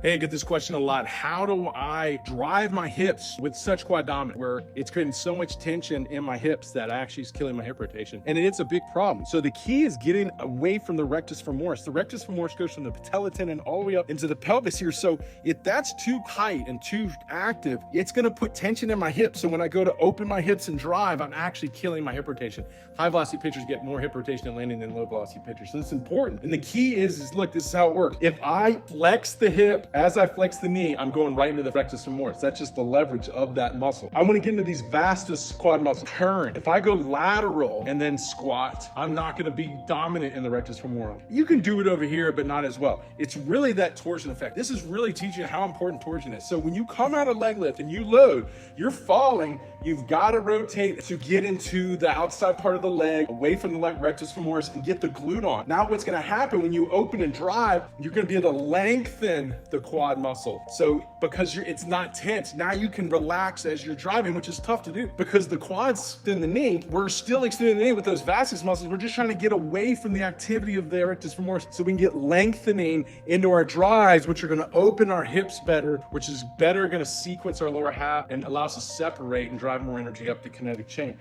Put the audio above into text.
Hey, I get this question a lot. How do I drive my hips with such quad dominant where it's creating so much tension in my hips that actually is killing my hip rotation? And it's a big problem. So the key is getting away from the rectus femoris. The rectus femoris goes from the patella tendon all the way up into the pelvis here. So if that's too tight and too active, it's going to put tension in my hips. So when I go to open my hips and drive, I'm actually killing my hip rotation. High velocity pitchers get more hip rotation and landing than low velocity pitchers. So it's important. And the key is look, this is how it works. If I flex the hip as I flex the knee, I'm going right into the rectus femoris. That's just the leverage of that muscle. I want to get into these vastus quad muscles. Turn. If I go lateral and then squat, I'm not going to be dominant in the rectus femoris. You can do it over here, but not as well. It's really that torsion effect. This is really teaching how important torsion is. So when you come out of leg lift and you load, you're falling, you've got to rotate to get into the outside part of the leg, away from the rectus femoris and get the glute on. Now what's going to happen when you open and drive, you're going to be able to lengthen the quad muscle. So because it's not tense, now you can relax as you're driving, which is tough to do because the quads in the knee, we're still extending the knee with those vastus muscles. We're just trying to get away from the activity of the rectus femoris so we can get lengthening into our drives, which are going to open our hips better, which is better going to sequence our lower half and allow us to separate and drive more energy up the kinetic chain.